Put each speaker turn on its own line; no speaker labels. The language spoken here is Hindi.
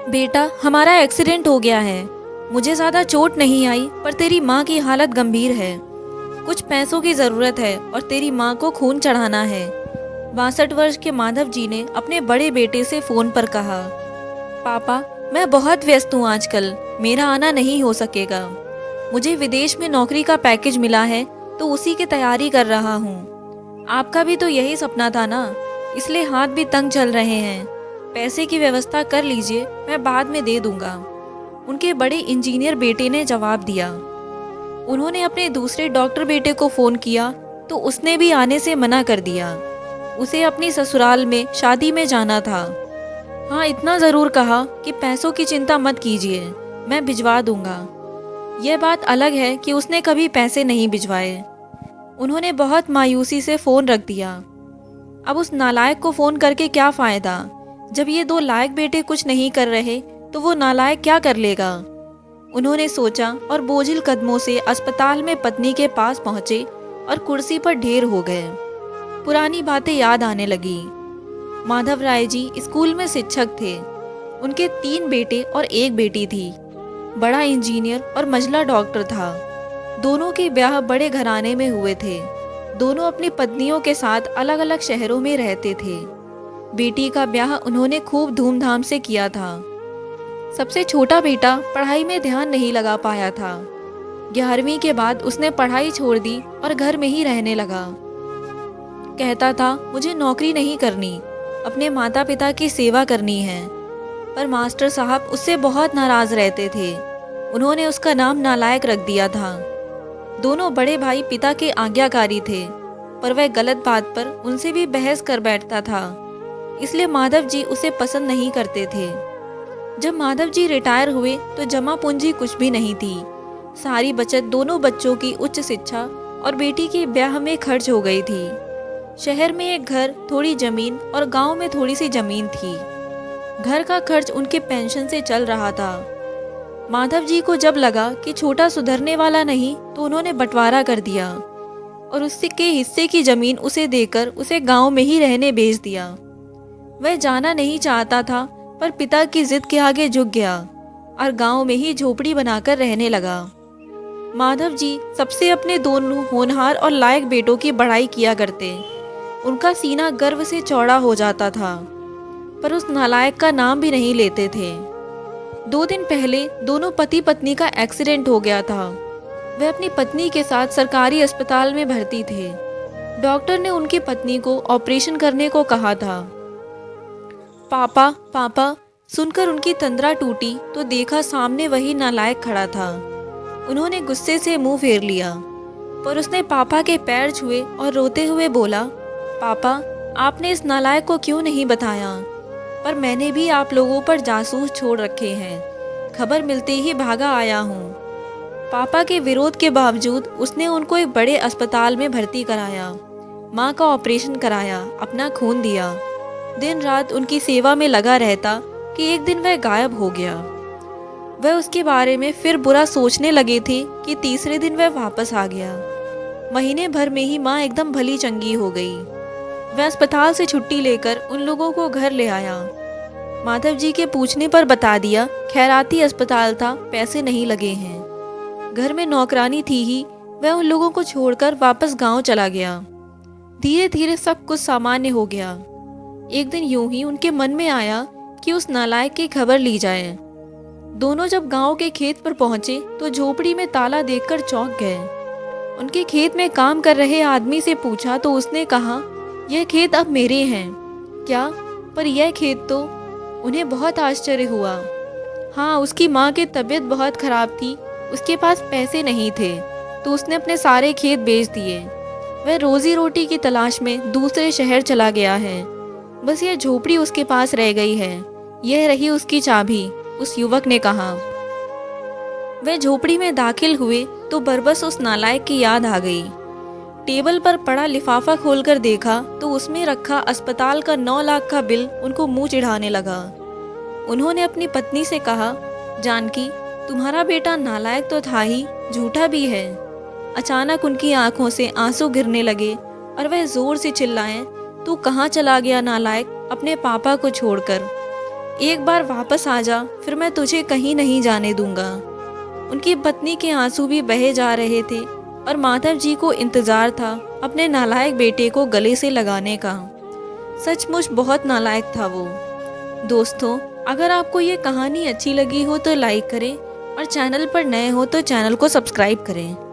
बेटा, हमारा एक्सीडेंट हो गया है। मुझे ज़्यादा चोट नहीं आई, पर तेरी माँ की हालत गंभीर है। कुछ पैसों की ज़रूरत है और तेरी माँ को खून चढ़ाना है। 62 वर्ष के माधव जी ने अपने बड़े बेटे से फ़ोन पर कहा। पापा, मैं बहुत व्यस्त हूँ आजकल, मेरा आना नहीं हो सकेगा। मुझे विदेश में नौकरी का पैकेज मिला है, तो उसी की तैयारी कर रहा हूँ। आपका भी तो यही सपना था ना, इसलिए हाथ भी तंग चल रहे हैं। पैसे की व्यवस्था कर लीजिए, मैं बाद में दे दूंगा। उनके बड़े इंजीनियर बेटे ने जवाब दिया। उन्होंने अपने दूसरे डॉक्टर बेटे को फ़ोन किया, तो उसने भी आने से मना कर दिया। उसे अपनी ससुराल में शादी में जाना था। हाँ, इतना ज़रूर कहा कि पैसों की चिंता मत कीजिए, मैं भिजवा दूंगा। यह बात अलग है कि उसने कभी पैसे नहीं भिजवाए। उन्होंने बहुत मायूसी से फ़ोन रख दिया। अब उस नालायक को फ़ोन करके क्या फ़ायदा? जब ये दो लायक बेटे कुछ नहीं कर रहे, तो वो नालायक क्या कर लेगा? उन्होंने सोचा और बोझिल कदमों से अस्पताल में पत्नी के पास पहुंचे और कुर्सी पर ढेर हो गए। पुरानी बातें याद आने लगी। माधव राय जी स्कूल में शिक्षक थे। उनके 3 बेटे और 1 बेटी थी। बड़ा इंजीनियर और मंझला डॉक्टर था। दोनों के ब्याह बड़े घराने में हुए थे। दोनों अपनी पत्नियों के साथ अलग अलग शहरों में रहते थे। बेटी का ब्याह उन्होंने खूब धूमधाम से किया था। सबसे छोटा बेटा पढ़ाई में ध्यान नहीं लगा पाया था। 11वीं के बाद उसने पढ़ाई छोड़ दी और घर में ही रहने लगा। कहता था, मुझे नौकरी नहीं करनी, अपने माता पिता की सेवा करनी है। पर मास्टर साहब उससे बहुत नाराज रहते थे। उन्होंने उसका नाम नालायक रख दिया था। दोनों बड़े भाई पिता के आज्ञाकारी थे, पर वह गलत बात पर उनसे भी बहस कर बैठता था। इसलिए माधव जी उसे पसंद नहीं करते थे। जब माधव जी रिटायर हुए तो जमा पूंजी कुछ भी नहीं थी। सारी बचत दोनों बच्चों की उच्च शिक्षा और बेटी के ब्याह में खर्च हो गई थी। शहर में एक घर, थोड़ी जमीन और गांव में थोड़ी सी जमीन थी। घर का खर्च उनके पेंशन से चल रहा था। माधव जी को जब लगा कि छोटा सुधरने वाला नहीं, तो उन्होंने बंटवारा कर दिया और उससे के हिस्से की जमीन उसे देकर उसे गांव में ही रहने भेज दिया। वह जाना नहीं चाहता था, पर पिता की जिद के आगे झुक गया और गांव में ही झोपड़ी बनाकर रहने लगा। माधव जी सबसे अपने दोनों होनहार और लायक बेटों की बड़ाई किया करते। उनका सीना गर्व से चौड़ा हो जाता था, पर उस नालायक का नाम भी नहीं लेते थे। 2 दिन पहले दोनों पति पत्नी का एक्सीडेंट हो गया था। वह अपनी पत्नी के साथ सरकारी अस्पताल में भर्ती थे। डॉक्टर ने उनकी पत्नी को ऑपरेशन करने को कहा था। पापा पापा सुनकर उनकी तंद्रा टूटी तो देखा सामने वही नालायक खड़ा था। उन्होंने गुस्से से मुंह फेर लिया, पर उसने पापा के पैर छुए और रोते हुए बोला, पापा, आपने इस नालायक को क्यों नहीं बताया? पर मैंने भी आप लोगों पर जासूस छोड़ रखे हैं। खबर मिलते ही भागा आया हूँ। पापा के विरोध के बावजूद उसने उनको एक बड़े अस्पताल में भर्ती कराया। माँ का ऑपरेशन कराया, अपना खून दिया। दिन रात उनकी सेवा में लगा रहता कि एक दिन वह गायब हो गया। वह उसके बारे में फिर बुरा सोचने लगे थे कि तीसरे दिन वह वापस आ गया। महीने भर में ही माँ एकदम भली चंगी हो गई। वह अस्पताल से छुट्टी लेकर उन लोगों को घर ले आया। माधव जी के पूछने पर बता दिया, खैराती अस्पताल था, पैसे नहीं लगे हैं। घर में नौकरानी थी ही। वह उन लोगों को छोड़कर वापस गांव चला गया। धीरे धीरे सब कुछ सामान्य हो गया। एक दिन यूं ही उनके मन में आया कि उस नालायक की खबर ली जाए। दोनों जब गांव के खेत पर पहुंचे तो झोपड़ी में ताला देखकर चौंक गए। उनके खेत में काम कर रहे आदमी से पूछा तो उसने कहा, यह खेत अब मेरे हैं। क्या? पर यह खेत तो? उन्हें बहुत आश्चर्य हुआ। हाँ, उसकी माँ की तबीयत बहुत खराब थी, उसके पास पैसे नहीं थे, तो उसने अपने सारे खेत बेच दिए। वह रोजी रोटी की तलाश में दूसरे शहर चला गया है। बस यह झोपड़ी उसके पास रह गई है। यह रही उसकी चाबी, उस युवक ने कहा। वह झोपड़ी में दाखिल हुए तो बरबस उस नालायक की याद आ गई। टेबल पर पड़ा लिफाफा खोलकर देखा तो उसमें रखा अस्पताल का 9 लाख का बिल उनको मुंह चिढ़ाने लगा। उन्होंने अपनी पत्नी से कहा, जानकी, तुम्हारा बेटा नालायक तो था ही, झूठा भी है। अचानक उनकी आंखों से आंसू गिरने लगे और वह जोर से चिल्लाएं, तू कहाँ चला गया नालायक, अपने पापा को छोड़कर? एक बार वापस आ जा, फिर मैं तुझे कहीं नहीं जाने दूंगा। उनकी पत्नी के आंसू भी बहे जा रहे थे और माधव जी को इंतज़ार था अपने नालायक बेटे को गले से लगाने का। सचमुच बहुत नालायक था वो। दोस्तों, अगर आपको ये कहानी अच्छी लगी हो तो लाइक करें और चैनल पर नए हो तो चैनल को सब्सक्राइब करें।